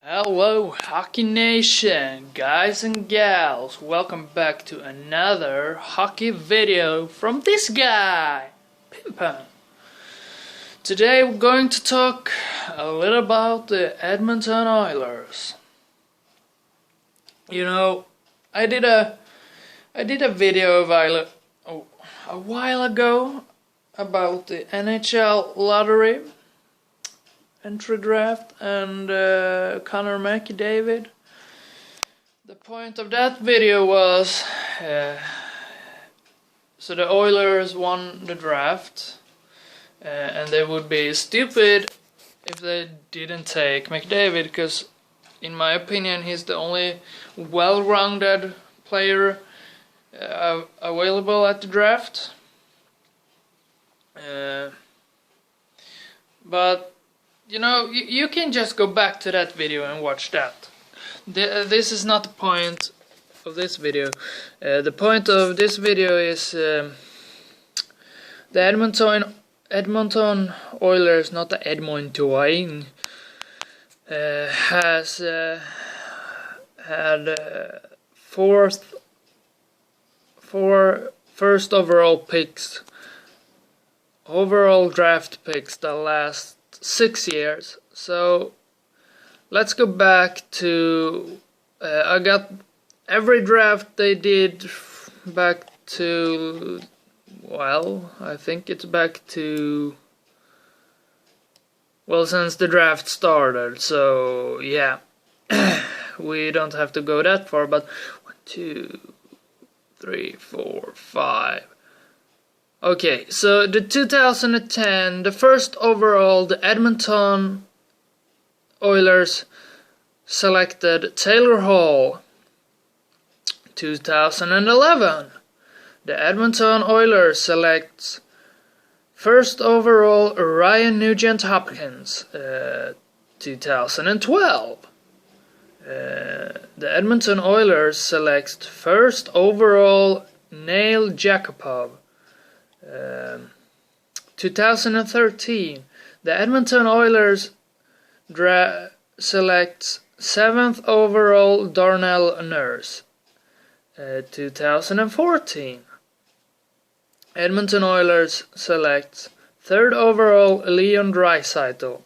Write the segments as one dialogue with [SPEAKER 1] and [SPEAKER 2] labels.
[SPEAKER 1] Hello Hockey Nation, guys and gals, welcome back to another hockey video from this guy, Pimpin. Today we're going to talk a little about the Edmonton Oilers. You know, I did a video a while ago about the NHL lottery entry draft and Connor McDavid. The point of that video was so the Oilers won the draft and they would be stupid if they didn't take McDavid, because in my opinion he's the only well-rounded player available at the draft. But you know, you can just go back to that video and watch that. This is not the point of this video. The point of this video is the Edmonton Oilers, not the Edmonton, has had four first overall draft picks the last 6 years. So let's go back to I got every draft they did back to, well, I think it's back to, well, since the draft started. So yeah, we don't have to go that far, but 1, 2, 3, 4, 5. Okay, so the 2010, the first overall, the Edmonton Oilers selected Taylor Hall. 2011, the Edmonton Oilers selects first overall Ryan Nugent-Hopkins. 2012, the Edmonton Oilers selects first overall Nail Jakubov. 2013, the Edmonton Oilers selects 7th overall Darnell Nurse. 2014, Edmonton Oilers selects 3rd overall Leon Draisaitl.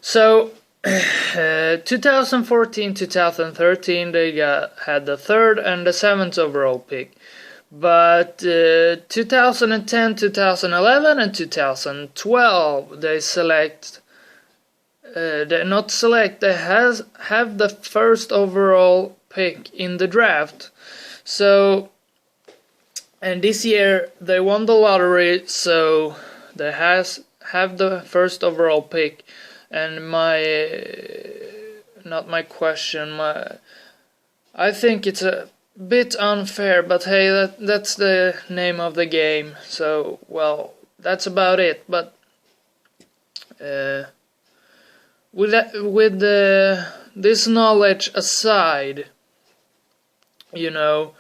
[SPEAKER 1] So 2014-2013 they had the 3rd and the 7th overall pick. But 2010, 2011 and 2012 they have the first overall pick in the draft. So, and this year they won the lottery, so they have the first overall pick. And I think it's a bit unfair, but hey, that's the name of the game. So, well, that's about it. But with this knowledge aside, you know,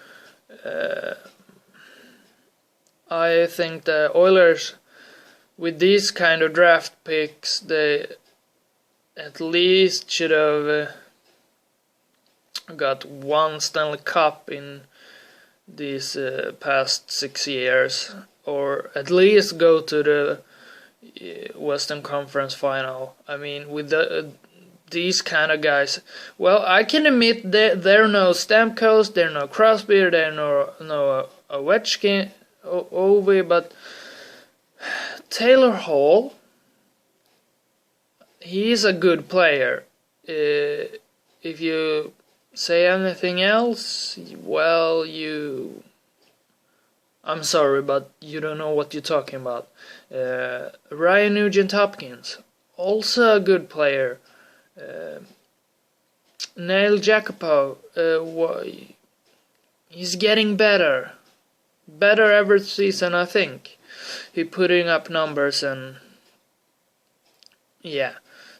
[SPEAKER 1] I think the Oilers, with these kind of draft picks, they at least should have got one Stanley Cup in these past 6 years, or at least go to the Western Conference Final. I mean, with these kind of guys, well, I can admit that they're no Stamkos, they're no Crosby, they're no Ovechkin, Ovi, but Taylor Hall, he's a good player. If you say anything else, well, I'm sorry, but you don't know what you're talking about. Ryan Nugent-Hopkins, also a good player. Nail Jakubov, he's getting better every season, I think. He's putting up numbers, and yeah.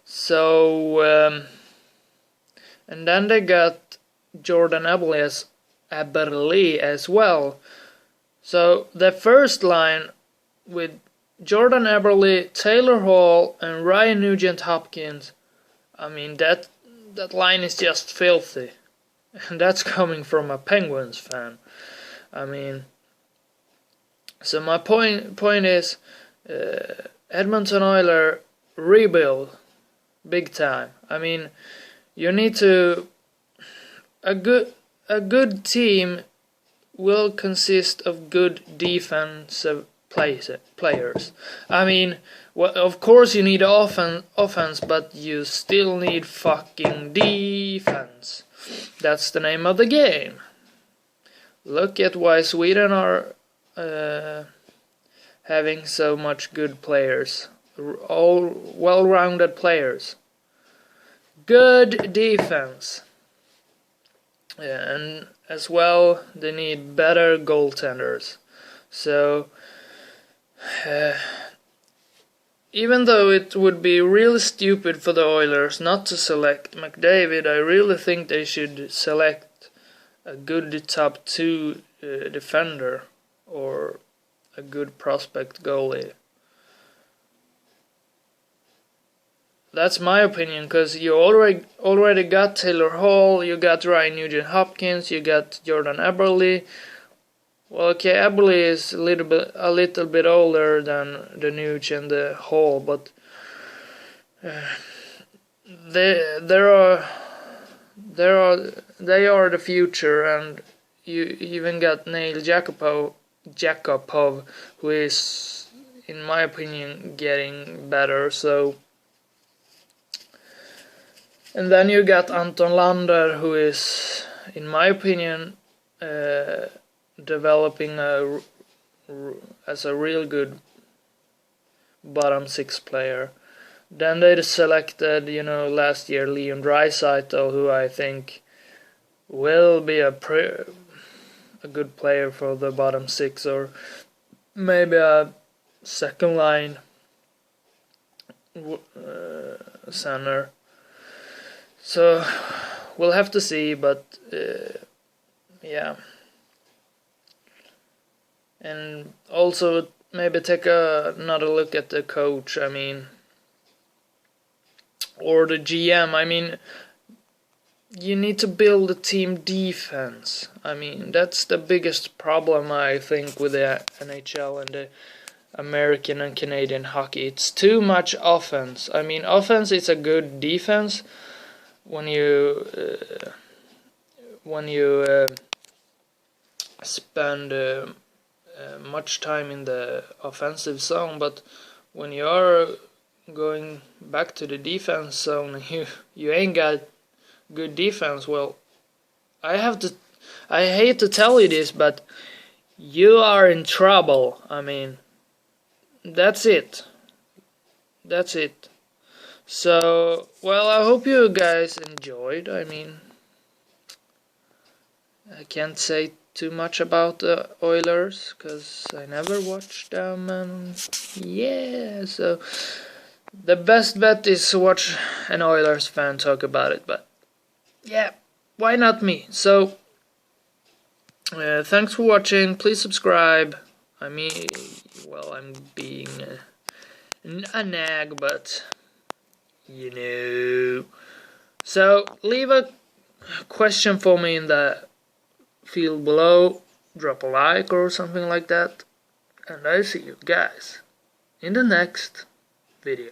[SPEAKER 1] So and then they got Jordan Eberle as well. So the first line with Jordan Eberle, Taylor Hall, and Ryan Nugent-Hopkins, I mean, that line is just filthy. And that's coming from a Penguins fan. I mean, so my point is, Edmonton Oilers rebuild big time. I mean, you need to a good team will consist of good defensive players. I mean, well, of course you need offense, but you still need fucking defense. That's the name of the game. Look at why Sweden are having so much good players, all well-rounded players. Good defense. Yeah, and as well, they need better goaltenders. So, even though it would be really stupid for the Oilers not to select McDavid, I really think they should select a good top 2 defender or a good prospect goalie. That's my opinion, because you already got Taylor Hall, you got Ryan Nugent-Hopkins, you got Jordan Eberle. Well, okay, Eberle is a little bit older than the Nuge and the Hall, but they are the future, and you even got Neil Yakupov, who is, in my opinion, getting better. So. And then you got Anton Lander, who is, in my opinion, developing as a real good bottom 6 player. Then they selected, last year Leon Draisaitl, who I think will be a good player for the bottom 6, or maybe a second line center. So, we'll have to see, but yeah. And also, maybe take another look at the coach, or the GM. You need to build a team defense. That's the biggest problem, I think, with the NHL and the American and Canadian hockey. It's too much offense. Offense is a good defense when you spend much time in the offensive zone, but when you are going back to the defense zone, you ain't got good defense. Well, I hate to tell you this, but you are in trouble. That's it. So, well, I hope you guys enjoyed. I can't say too much about the Oilers, because I never watched them, and yeah, so the best bet is to watch an Oilers fan talk about it, but yeah, why not me? So, thanks for watching, please subscribe. I'm being a nag, but so leave a question for me in the field below, drop a like or something like that, and I see you guys in the next video.